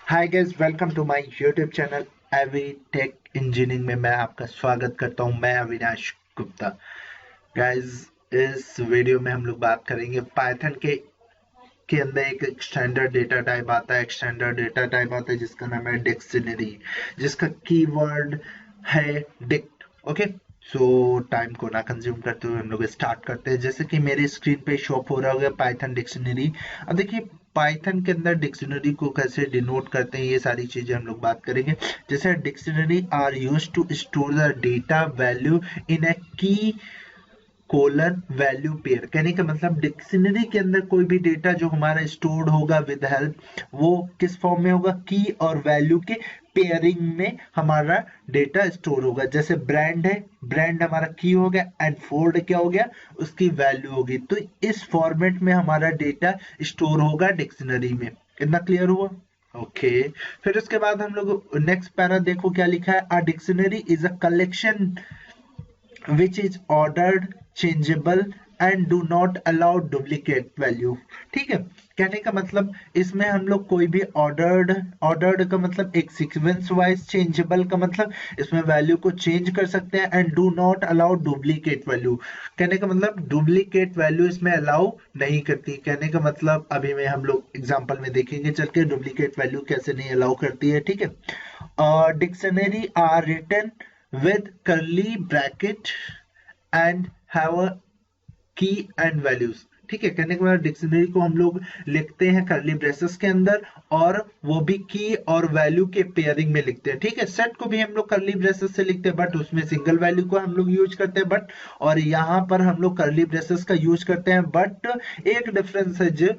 Hi guys, welcome to my YouTube channel AV tech engineering में मैं आपका स्वागत करता हूं। मैं अविनाश गुप्ता। गाइस, इस वीडियो में हम लोग बात करेंगे पाइथन के अंदर एक स्टैंडर्ड डेटा टाइप आता है। स्टैंडर्ड डेटा टाइप आता है जिसका नाम है डिक्शनरी, जिसका कीवर्ड है डिक्ट। ओके, सो टाइम को ना कंज्यूम करते हुए हम लोग स्टार्ट करते हैं। जैसे कि मेरे स्क्रीन पे शो हो रहा होगा पाइथन डिक्शनरी। अब देखिए, पाइथन के अंदर डिक्शनरी को कैसे डिनोट करते हैं, ये सारी चीजें हम लोग बात करेंगे। जैसे dictionary are used to store the data value in a key colon value pair. कहने का मतलब डिक्शनरी के अंदर कोई भी डेटा जो हमारा स्टोर्ड होगा विद हेल्प, वो किस फॉर्म में होगा? की और वैल्यू के पेयरिंग में हमारा डेटा स्टोर होगा। जैसे ब्रांड है, ब्रांड हमारा की हो गया एंड फोर्ड क्या हो गया? उसकी वैल्यू होगी। तो इस फॉर्मेट में हमारा डेटा स्टोर होगा डिक्शनरी में। इतना क्लियर हुआ? ओके, फिर उसके बाद हम लोग नेक्स्ट पैरा देखो क्या लिखा है। A dictionary is a collection which is ordered, changeable and do not allow duplicate value। ठीक है, कहने का मतलब इसमें हम लोग कोई भी ऑर्डर्ड का मतलब एक सीक्वेंस वाइज, चेंजेबल का मतलब इसमें वैल्यू को चेंज कर सकते हैं and do not allow duplicate value. कहने का मतलब डुप्लीकेट वैल्यू इसमें अलाउ नहीं करती। कहने का मतलब अभी में हम लोग एग्जांपल में देखेंगे चल के डुप्लीकेट वैल्यू कैसे नहीं अलाउ करती है। ठीक है, dictionary are written with curly bracket and have a key and values। ठीक है, कहने के बाद डिक्शनरी को हम लोग लिखते हैं करली ब्रेसेस के अंदर, और वो भी की और वैल्यू के पेयरिंग में लिखते हैं। ठीक है, सेट को भी हम लोग करली ब्रेसेस से लिखते हैं, बट उसमें सिंगल वैल्यू को हम लोग यूज करते हैं। बट और यहाँ पर हम लोग करली ब्रेसेस का यूज करते हैं। बट एक डिफरेंस है जो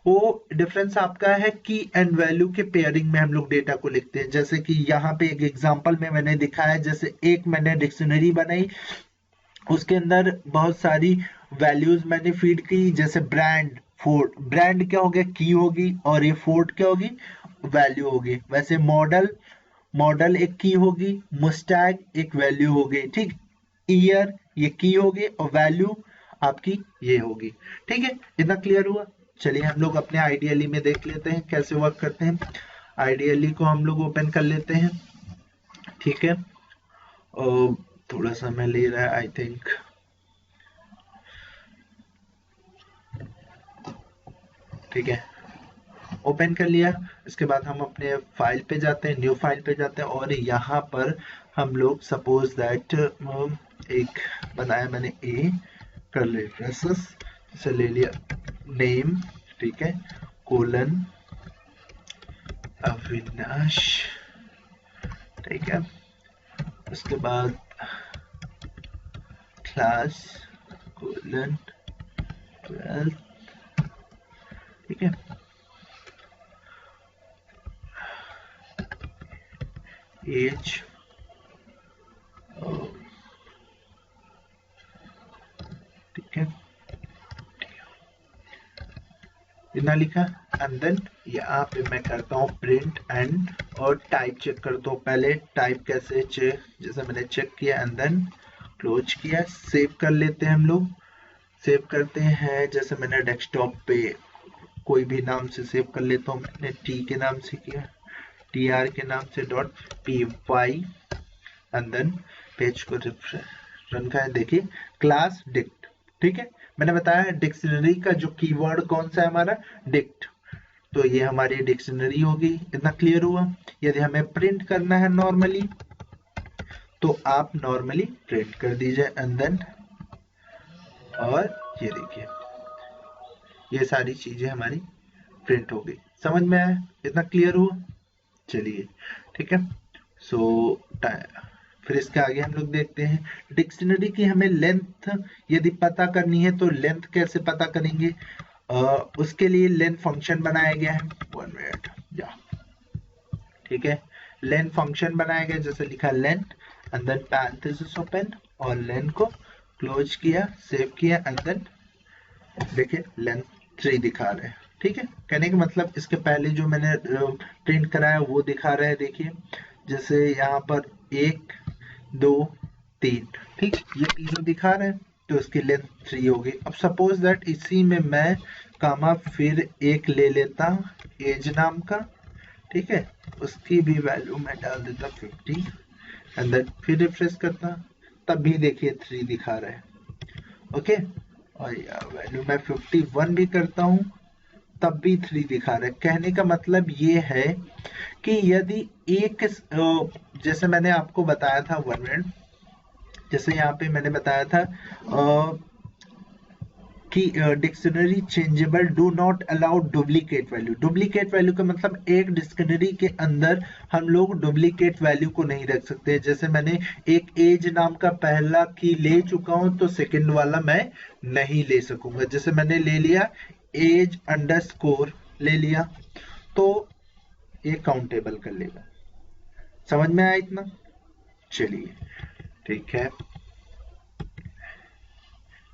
वो डिफरेंस आपका है की एंड वैल्यू के पेयरिंग में हम लोग डेटा को लिखते हैं। जैसे कि यहाँ पे एक एग्जांपल में मैंने दिखाया, जैसे एक मैंने डिक्शनरी बनाई, उसके अंदर बहुत सारी वैल्यूज मैंने फीड की। जैसे ब्रांड, फोर्ड, ब्रांड क्या हो गया? की होगी, और ये फोर्ड क्या होगी? वैल्यू होगी। वैसे मॉडल, मॉडल एक की होगी, मुस्टैग एक वैल्यू होगी। ठीक, ईयर ये की होगी और वैल्यू आपकी ये होगी। ठीक है, इतना क्लियर हुआ? चलिए हम लोग अपने आइडियली में देख लेते हैं कैसे वर्क करते हैं। आइडियली को हम लोग ओपन कर लेते हैं। ठीक है, और थोड़ा समय ले रहा है आई थिंक। ठीक है, ओपन कर लिया। इसके बाद हम अपने फाइल पे जाते हैं, न्यू फाइल पे जाते हैं, और यहाँ पर हम लोग सपोज दैट एक बनाया मैंने ए कर ले ब्रेसेस से ले लिया नेम। ठीक है, कोलन अविनाश। ठीक है, उसके बाद क्लास कोलन 12। ठीक है, एज, ठीक है, इतना लिखा। एंड देन यहाँ पे मैं करता हूँ प्रिंट एंड, और टाइप चेक करता हूँ। पहले टाइप कैसे चेक, जैसे मैंने चेक किया एंड देन क्लोज किया। सेव कर लेते हैं हम लोग। सेव करते हैं, जैसे मैंने डेस्कटॉप पे कोई भी नाम से सेव कर लेता हूँ। मैंने टी के नाम से किया, टी आर के नाम से dot P Y, and then page को रन का है। देखिए, क्लास डिक्ट। ठीक है, मैंने बताया डिक्शनरी का जो कीवर्ड कौन सा है हमारा? डिक्ट। तो ये हमारी डिक्शनरी होगी। इतना क्लियर हुआ? यदि हमें प्रिंट करना है नॉर्मली, तो आप नॉर्मली प्रिंट कर दीजिए एंड देन, और ये देखिए ये सारी चीजें हमारी प्रिंट हो गई। समझ में आया? इतना क्लियर हुआ? चलिए, ठीक है। सो फिर इसके आगे हम लोग देखते हैं डिक्शनरी की हमें लेंथ यदि पता करनी है, तो लेंथ कैसे पता करेंगे? उसके लिए लेंथ फंक्शन बनाया गया है। 1 मिनट या, ठीक है, लेंथ फंक्शन बनाया गया। जैसे लिखा length and then parenthesis open, और लेंथ को क्लोज किया, सेव किया एंड देन देखिए लेंथ 3 दिखा रहे हैं। ठीक है, कहने का मतलब इसके पहले जो मैंने प्रिंट कराया वो दिखा रहा है। देखिए, जैसे यहाँ पर 1 2 3, ठीक, ये तीनों दिखा रहे हैं, तो इसकी लेंथ 3 होगी। अब सपोज दैट इसी में मैं कामा फिर एक ले लेता एज नाम का। ठीक है, उसकी भी वैल्यू मैं डाल देता 50 एंड देन फिर रिफ्रेश करता, तब भी देखिए 3 दिखा रहा है। ओके, और वैल्यू मैं 51 भी करता हूँ तब भी 3 दिखा रहा है। कहने का मतलब ये है कि यदि एक जैसे मैंने आपको बताया था 1 मिनट, जैसे यहाँ पे मैंने बताया था कि dictionary changeable do not allow duplicate value. Duplicate value का मतलब एक डिक्शनरी के अंदर हम लोग डुप्लीकेट वैल्यू को नहीं रख सकते। जैसे मैंने एक एज नाम का पहला की ले चुका हूं तो सेकंड वाला मैं नहीं ले सकूंगा। जैसे मैंने ले लिया एज अंडरस्कोर ले लिया तो ये काउंटेबल कर लेगा। समझ में आया इतना? चलिए ठीक है,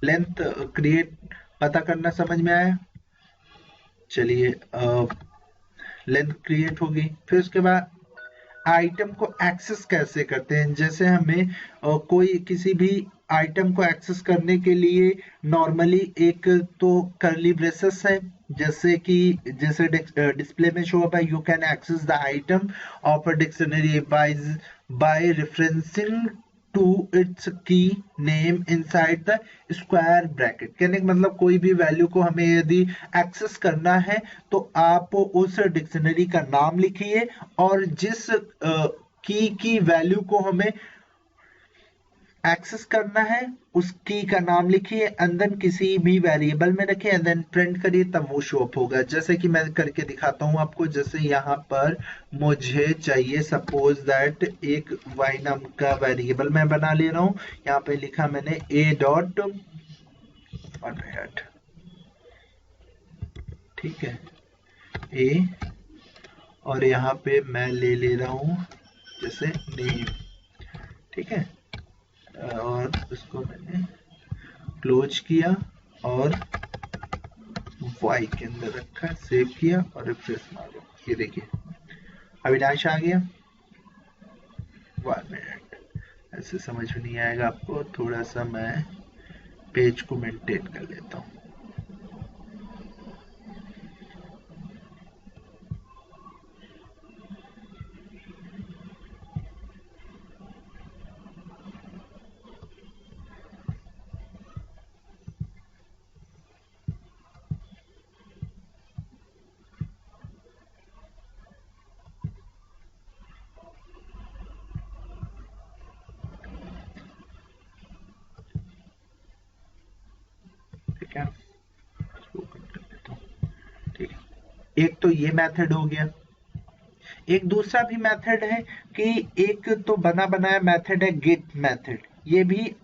लेंथ क्रिएट पता करना समझ में आया। चलिए लेंथ क्रिएट होगी, फिर उसके बाद आइटम को एक्सेस कैसे करते हैं। जैसे हमें कोई किसी भी आइटम को एक्सेस करने के लिए नॉर्मली एक तो करली ब्रेसेस है, जैसे कि जैसे डिस्प्ले में शो अप है, you can access the item of a dictionary by referencing to its key name inside the square bracket. कहने का मतलब कोई भी वैल्यू को हमें यदि एक्सेस करना है तो आप उस डिक्शनरी का नाम लिखिए और जिस की वैल्यू को हमें एक्सेस करना है उस की का नाम लिखिए एंड देन किसी भी वेरिएबल में रखिए एंड देन प्रिंट करिए, तब वो शो अप होगा। जैसे कि मैं करके दिखाता हूं आपको। जैसे यहाँ पर मुझे चाहिए सपोज दैट एक y नाम का वेरिएबल मैं बना ले रहा हूं। यहाँ पे लिखा मैंने a डॉट, ठीक है, a, और यहाँ पे मैं ले रहा हूं जैसे नेम, ठीक है, और उसको मैंने क्लोज किया और y के अंदर रखा, सेव किया और रिफ्रेश मारो। ये देखिए अविनाश आ गया। 1 मिनट, ऐसे समझ में नहीं आएगा आपको, थोड़ा सा मैं पेज को मेंटेन कर लेता हूँ। ठीक है, ठीक है, एक तो ये मेथड हो गया। एक दूसरा भी मेथड है कि एक तो बना बनाया मेथड है गेट मेथड। ये भी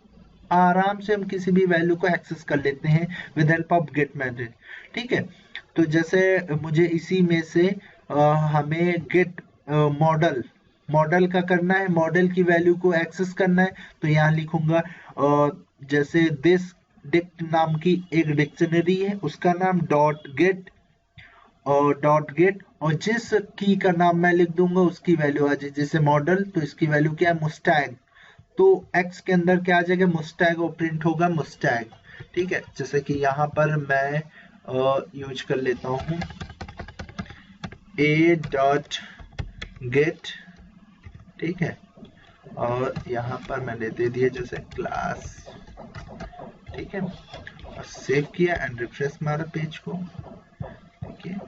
आराम से हम किसी भी वैल्यू को एक्सेस कर लेते हैं with help of get method. ठीक है, तो जैसे मुझे इसी में से हमें गेट मॉडल का करना है, मॉडल की वैल्यू को एक्सेस करना है, तो यहाँ लिखूंगा जैसे दिस डिक्ट नाम की एक डिक्शनरी है, उसका नाम डॉट गेट और जिस की का नाम मैं लिख दूंगा उसकी वैल्यू आ जाए। जैसे मॉडल, तो इसकी वैल्यू क्या है, मुस्टैग, तो एक्स के अंदर क्या आ जाएगा, मुस्टैग, और प्रिंट होगा मुस्टैग। ठीक है, जैसे कि यहाँ पर मैं यूज कर लेता हूँ a डॉट गेट, ठीक है, और यहाँ पर मैंने दे दिया जैसे क्लास, ठीक है, और सेव किया एंड रिफ्रेश मारा पेज को। ठीक है,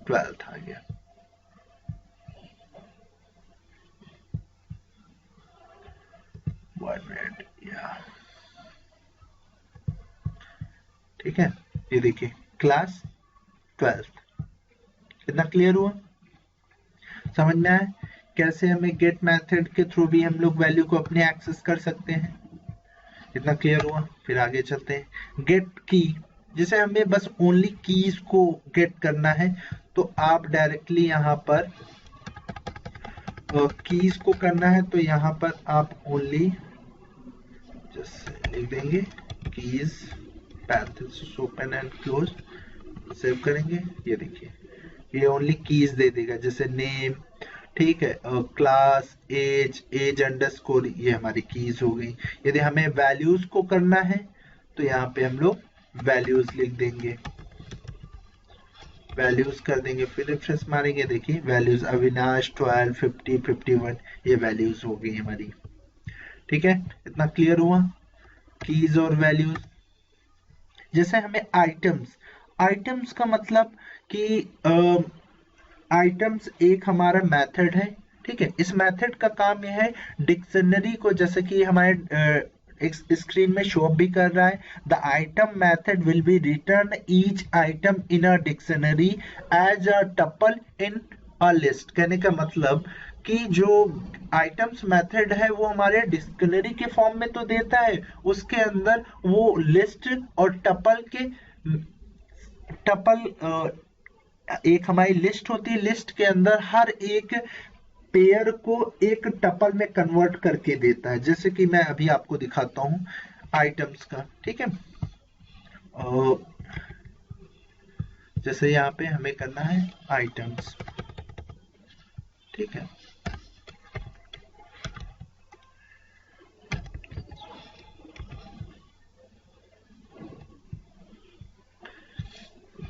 12 आ गया। ठीक है, ये देखिए क्लास 12। कितना क्लियर हुआ, समझ में आया कैसे हमें गेट मेथड के थ्रू भी हम लोग वैल्यू को अपने एक्सेस कर सकते हैं। इतना क्लियर हुआ, फिर आगे चलते हैं। गेट की, जैसे हमें बस ओनली कीज को गेट करना है तो आप डायरेक्टली यहाँ पर कीज को करना है तो यहाँ पर आप ओनली जैसे लिख देंगे keys parenthesis open and close, save करेंगे। ये देखिए ये ओनली कीज दे देगा, जैसे नेम, ठीक है, क्लास, एज अंडरस्कोर, ये हमारी कीज हो गई। यदि हमें वैल्यूज को करना है तो यहाँ पे हम लोग वैल्यूज लिख देंगे। वैल्यूज कर देंगे, फिर रिफ्रेश मारेंगे, देखिए वैल्यूज अविनाश 12, 50, 51 ये वैल्यूज हो गई हमारी। ठीक है, इतना क्लियर हुआ। कीज और वैल्यूज, जैसे हमें आइटम्स, आइटम्स का मतलब कि आइटम्स एक हमारा मेथड है। ठीक है, इस मेथड का काम यह है डिक्शनरी को, जैसे कि हमारे स्क्रीन में शो भी कर रहा है, the item method will be return each item in a dictionary as a tuple in a list. कहने का मतलब कि जो आइटम्स मेथड है वो हमारे डिक्शनरी के फॉर्म में तो देता है, उसके अंदर वो लिस्ट और टपल के टपल एक हमारी लिस्ट होती है, लिस्ट के अंदर हर एक पेयर को एक टपल में कन्वर्ट करके देता है, जैसे कि मैं अभी आपको दिखाता हूं आइटम्स का। ठीक है, और जैसे यहाँ पे हमें करना है आइटम्स। ठीक है,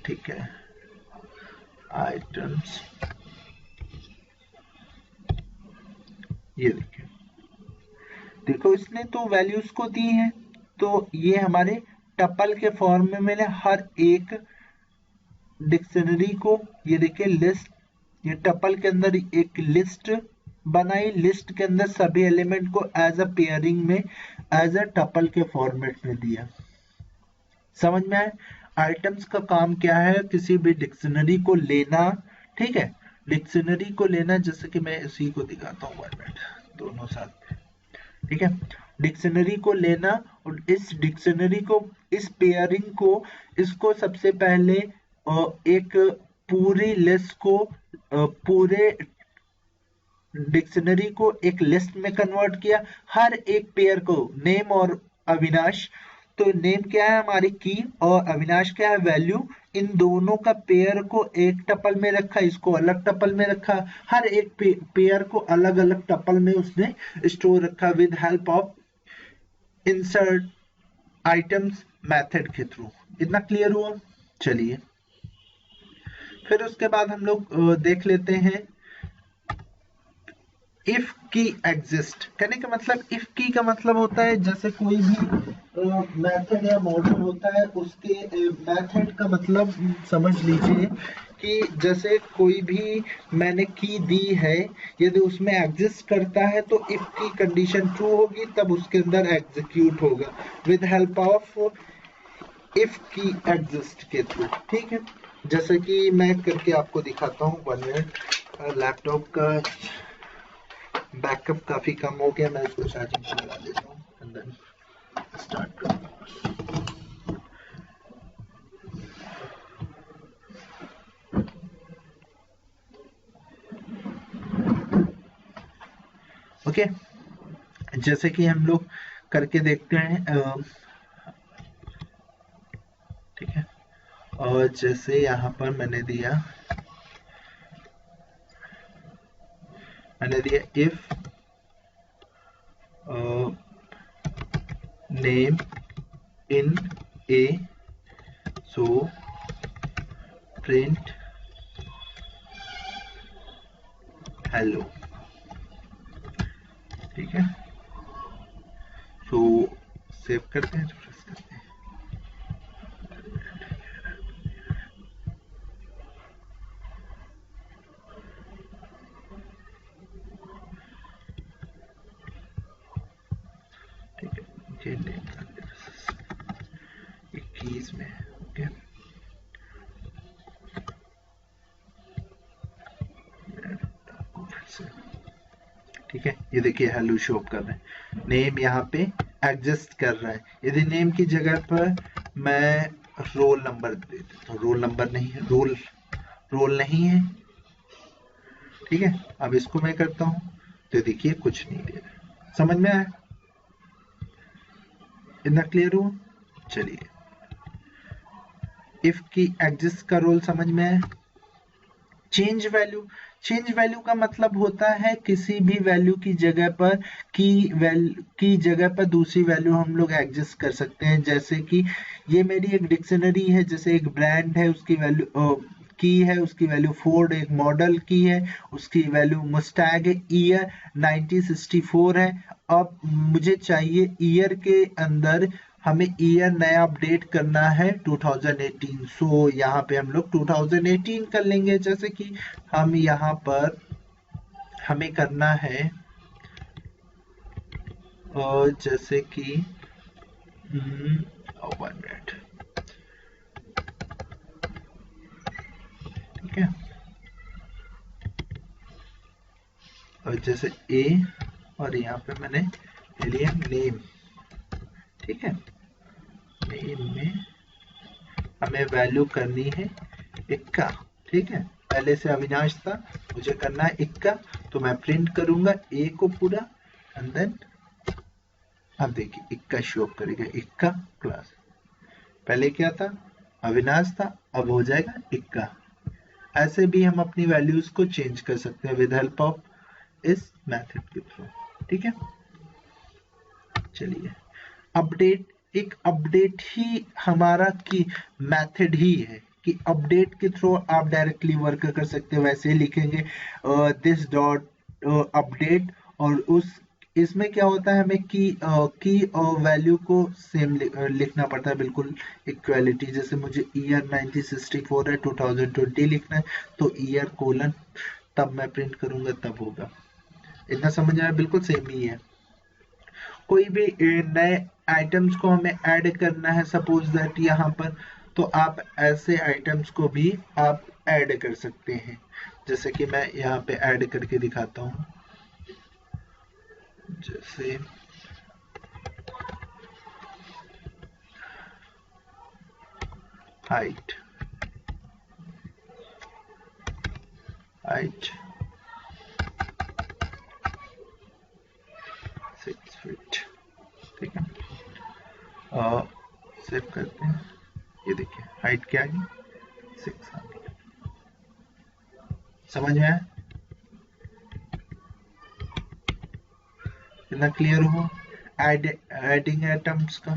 ठीक है, आइटम्स, ये देखिए, देखो इसने तो वैल्यूज को दी है, तो ये हमारे टपल के फॉर्म में मैंने हर एक डिक्शनरी को, ये देखिए लिस्ट, ये टपल के अंदर एक लिस्ट बनाई, लिस्ट के अंदर सभी एलिमेंट को एज अ पेयरिंग में एज अ टपल के फॉर्मेट में दिया। समझ में आए? आइटम्स का काम क्या है, किसी भी डिक्शनरी को लेना। ठीक है, डिक्शनरी को लेना, जैसे कि मैं इसी को दिखाता हूँ, 1 मिनट, दोनों साथ। ठीक है, डिक्शनरी को लेना और इस डिक्शनरी को, इस पेयरिंग को, इसको सबसे पहले एक पूरी लिस्ट को, पूरे डिक्शनरी को एक लिस्ट में कन्वर्ट किया, हर एक पेयर को, नेम और अविनाश, तो नेम क्या है हमारी की और अविनाश क्या है वैल्यू, इन दोनों का पेयर को एक टपल में रखा, इसको अलग टपल में रखा, हर एक पेयर को अलग अलग टपल में उसने स्टोर रखा with help of insert items method के थ्रू। इतना क्लियर हुआ? चलिए, फिर उसके बाद हम लोग देख लेते हैं इफ की एग्जिस्ट। कहने का मतलब इफ की का मतलब होता है, जैसे कोई भी मेथड या मॉडल होता है, उसके मेथड का मतलब समझ लीजिए कि जैसे कोई भी मैंने की दी है, यदि उसमें एग्जिस्ट करता है तो इफ की कंडीशन ट्रू होगी, तब उसके अंदर एग्जीक्यूट होगा विद हेल्प ऑफ इफ की एग्जिस्ट के थ्रू। ठीक है, जैसे कि मैं करके आपको दिखाता हूँ, 1 मिनट, लैपटॉप का बैकअप काफी कम हो गया, मैं इसको चार्जिंग पे लगा देता हूँ एंड देन स्टार्ट करूँगा। ओके, जैसे कि हम लोग करके देखते हैं, ठीक है, और जैसे यहाँ पर मैंने दिया if name in A, so print hello. ठीक है, सो सेव करते हैं, रिफ्रेश करते हैं। ठीक है, ये नेम कीज में, ओके, ठीक है, ये देखिए हेलो शो कर रहे हैं, नेम यहाँ पे एग्जिस्ट कर रहा है। यदि नेम की जगह पर मैं रोल नंबर दे देता हूँ, रोल नंबर नहीं है, रोल नहीं है। ठीक है, अब इसको मैं करता हूँ तो देखिए कुछ नहीं दे रहा। समझ में आया? इतना क्लियर हुआ? चलिए, इफ की एग्जिस्ट का रोल समझ में आया। चेंज वैल्यू, चेंज वैल्यू का मतलब होता है किसी भी वैल्यू की जगह पर की जगह पर दूसरी वैल्यू हम लोग एडजस्ट कर सकते हैं। जैसे कि ये मेरी एक डिक्शनरी है, जैसे एक ब्रांड है, उसकी वैल्यू की है उसकी वैल्यू फोर्ड एक मॉडल की है, उसकी वैल्यू मुस्टैग है, ईयर 1964 है। अब मुझे चाहिए ईयर के अंदर हमें ईयर नया अपडेट करना है 2018। सो यहाँ पे हम लोग 2018 कर लेंगे। जैसे कि हम यहाँ पर हमें करना है और जैसे कि 1 मिनट, ठीक है। और जैसे ए और यहाँ पे मैंने ले लिया नेम, ठीक है। नेम में हमें वैल्यू करनी है इक्का, ठीक है। पहले से अविनाश था, मुझे करना है इक्का, तो मैं प्रिंट करूंगा ए को पूरा एंड देन अब देखिए इक्का शो करेगा, इक्का क्लास। पहले क्या था, अविनाश था, अब हो जाएगा इक्का। ऐसे भी हम अपनी वैल्यूज को चेंज कर सकते हैं विद हेल्प ऑफ इस मेथड के थ्रू, ठीक है। चलिए अपडेट, एक अपडेट ही हमारा की मेथड ही है कि अपडेट के थ्रू आप डायरेक्टली वर्क कर सकते हैं। वैसे लिखेंगे दिस डॉट अपडेट, और उस इसमें क्या होता है, हमें की और वैल्यू को सेम लिखना पड़ता है, बिल्कुल इक्वालिटी। जैसे मुझे ईयर 1964 है, 2020 लिखना है, तो ईयर कोलन तब मैं प्रिंट करूंगा तब होगा। इतना समझ आया, बिल्कुल सेम ही है। कोई भी नए आइटम्स को हमें ऐड करना है, सपोज दैट यहाँ पर, तो आप ऐसे आइटम्स को भी आप ऐड कर सकते हैं। जैसे कि मैं यहाँ पे ऐड करके दिखाता हूँ। जैसे हाइट, हाइट 6 फीट, ठीक है। और सेव करते हैं, ये देखिए हाइट क्या है, 6 आ गई। समझ में आया, कितना क्लियर हुआ एडिंग आइटम्स का।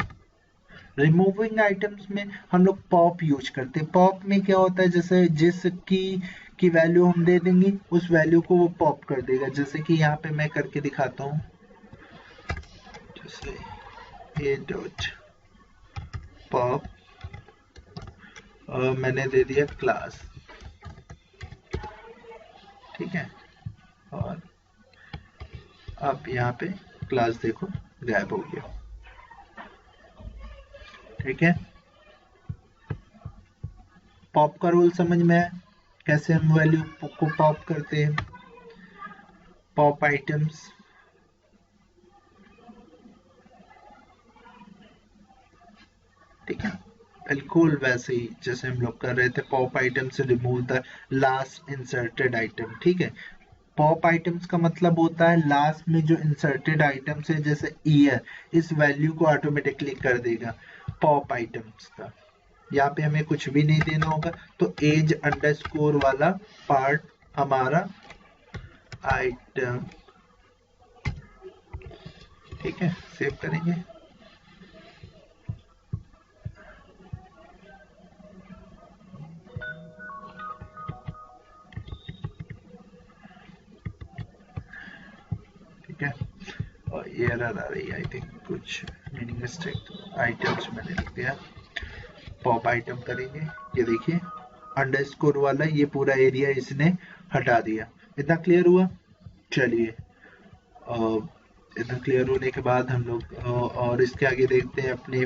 रिमूविंग आइटम्स में हम लोग पॉप यूज करते हैं। पॉप में क्या होता है, जैसे जिस की वैल्यू हम दे देंगे उस वैल्यू को वो पॉप कर देगा। जैसे कि यहाँ पे मैं करके दिखाता हूँ, जैसे ए डॉट पॉप और मैंने दे दिया क्लास, ठीक है। और अब यहाँ पे क्लास देखो गायब हो गया, ठीक है। पॉप का रूल समझ में है, कैसे हम वैल्यू को पॉप करते हैं। पॉप आइटम्स, ठीक है, बिल्कुल वैसे ही जैसे हम लोग कर रहे थे। पॉप आइटम से remove the last inserted item, ठीक है। पॉप आइटम्स का मतलब होता है लास्ट में जो इंसर्टेड आइटम्स है, जैसे ईयर, इस वैल्यू को ऑटोमेटिकली कर देगा पॉप आइटम्स का। यहाँ पे हमें कुछ भी नहीं देना होगा, तो एज अंडरस्कोर वाला पार्ट हमारा आइटम, ठीक है। सेव करेंगे, ठीक है। और एरर आ रही है, आई थिंक कुछ मीनिंग मिस्टेक, आइटम्स मैंने लिख दिया, पॉप आइटम करेंगे। ये देखिए अंडरस्कोर वाला ये पूरा एरिया इसने हटा दिया। इतना क्लियर हुआ। चलिए इतना क्लियर होने के बाद हम लोग और इसके आगे देखते हैं अपने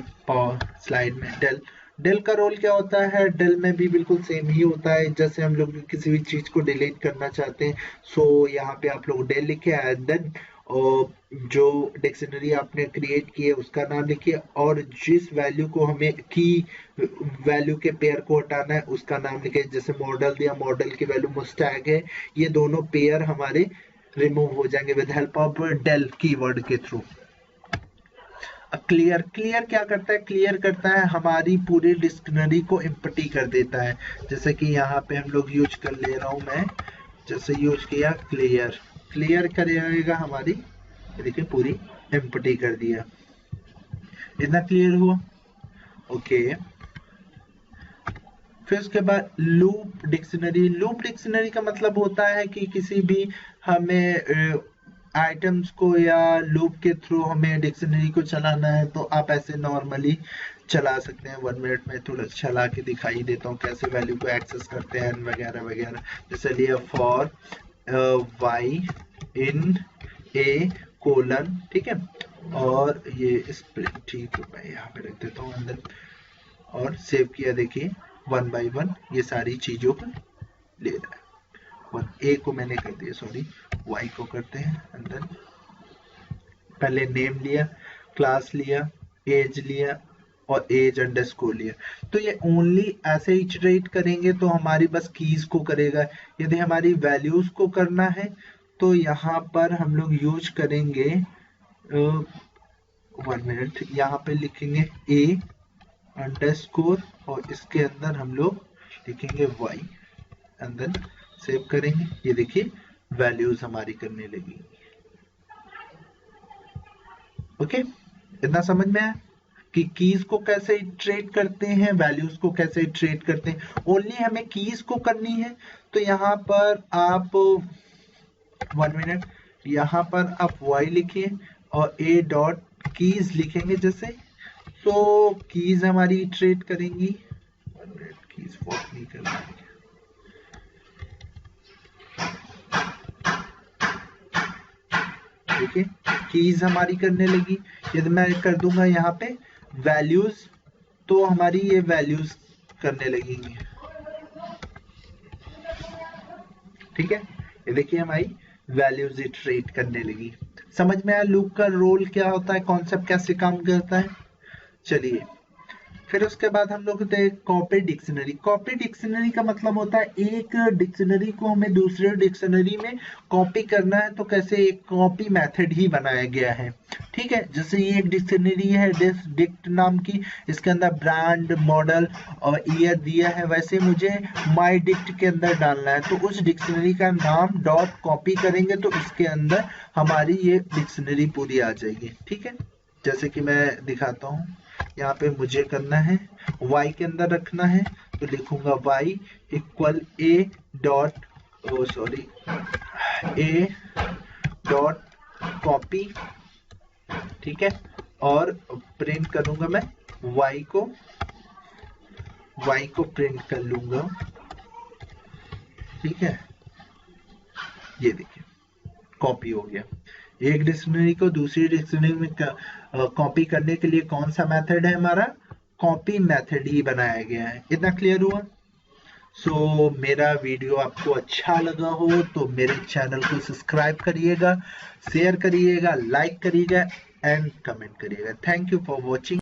स्लाइड में। डेल, डेल का रोल क्या होता है, डेल में भी बिल्कुल सेम ही होता है। जैसे हम लोग किसी भी चीज को डिलीट करना चाहते हैं, सो यहाँ पे आप लोग डेल लिखे एंड देन जो डिक्शनरी आपने क्रिएट की है उसका नाम लिखिए, और जिस वैल्यू को हमें की वैल्यू के पेयर को हटाना है उसका नाम लिखिए। जैसे मॉडल दिया, मॉडल की वैल्यू मुस्टैग है, ये दोनों पेयर हमारे रिमूव हो जाएंगे with help of del keyword के थ्रू। क्लियर, क्लियर क्या करता है, क्लियर करता है हमारी पूरी डिक्शनरी को एम्प्टी कर देता है। जैसे कि यहाँ पे हम लोग यूज कर ले रहा हूँ मैं, जैसे यूज किया क्लियर, क्लियर करेगा हमारी, देखिए पूरी एम्प्टी कर दिया। इतना क्लियर हुआ, ओके। फिर उसके बाद लूप डिक्शनरी। लूप डिक्शनरी का मतलब होता है कि किसी भी हमें आइटम्स को या लूप के थ्रू हमें डिक्शनरी को चलाना है तो आप ऐसे नॉर्मली चला सकते हैं। 1 मिनट में थोड़ा चला के दिखाई देता हूँ कैसे वैल्यू को एक्सेस करते हैं वगैरह वगैरह। जैसे लिया for Y in A colon, ठीक है, और ये स्प्लिट, ठीक है, मैं यहाँ पे रख देता हूँ अंदर और सेव किया। देखिए 1 बाई 1 ये सारी चीजों को ले रहा है। और ए को मैंने कर दिया, सॉरी, वाई को करते हैं अंदर। पहले नेम लिया, क्लास लिया, एज लिया और एज अंडरस्कोर लिया। तो ये ओनली ऐसे इटरेट करेंगे तो हमारी बस कीज को करेगा। यदि हमारी वैल्यूज को करना है तो यहाँ पर हम लोग यूज करेंगे 1 मिनट, यहाँ पे लिखेंगे ए अंडरस्कोर और इसके अंदर हम लोग लिखेंगे वाई, अंदर सेव करेंगे। ये देखिए वैल्यूज हमारी करने लगी। ओके, इतना समझ में आया कि कीज को कैसे इटरेट करते हैं, वैल्यूज को कैसे इटरेट करते हैं। ओनली हमें कीज को करनी है तो यहाँ पर आप 1 मिनट, यहाँ पर आप वाई लिखिए और ए डॉट कीज लिखेंगे जैसे, तो कीज हमारी इटरेट करेंगी। 1 मिनट, कीज वॉक नहीं कर रही, देखिए कीज हमारी करने लगी। यदि मैं कर दूंगा यहाँ पे वैल्यूज तो हमारी ये वैल्यूज करने लगेंगी, ठीक है। ये देखिए हमारी वैल्यूज इटरेट करने लगी। समझ में आया लूप का रोल क्या होता है, कॉन्सेप्ट कैसे काम करता है। चलिए फिर उसके बाद हम लोग कॉपी डिक्शनरी। कॉपी डिक्शनरी का मतलब होता है एक डिक्शनरी को हमें दूसरे डिक्शनरी में कॉपी करना है तो कैसे एक कॉपी मेथड ही बनाया गया है, ठीक है। जैसे ये एक डिक्शनरी है डिक्ट नाम की, इसके अंदर ब्रांड, मॉडल और ईयर दिया है, वैसे मुझे माई डिक्ट के अंदर डालना है तो उस डिक्शनरी का नाम डॉट कॉपी करेंगे तो इसके अंदर हमारी ये डिक्शनरी पूरी आ जाएगी, ठीक है। जैसे कि मैं दिखाता हूँ, यहाँ पे मुझे करना है y के अंदर रखना है तो लिखूंगा y equal a dot sorry a dot copy, ठीक है, और प्रिंट करूंगा मैं y को प्रिंट कर लूंगा, ठीक है। ये देखिए कॉपी हो गया। एक डिक्शनरी को दूसरी डिक्शनरी में कॉपी करने के लिए कौन सा मेथड है हमारा, कॉपी मेथड ही बनाया गया है। इतना क्लियर हुआ। सो मेरा वीडियो आपको अच्छा लगा हो तो मेरे चैनल को सब्सक्राइब करिएगा, शेयर करिएगा, लाइक करिएगा एंड कमेंट करिएगा। Thank you for watching.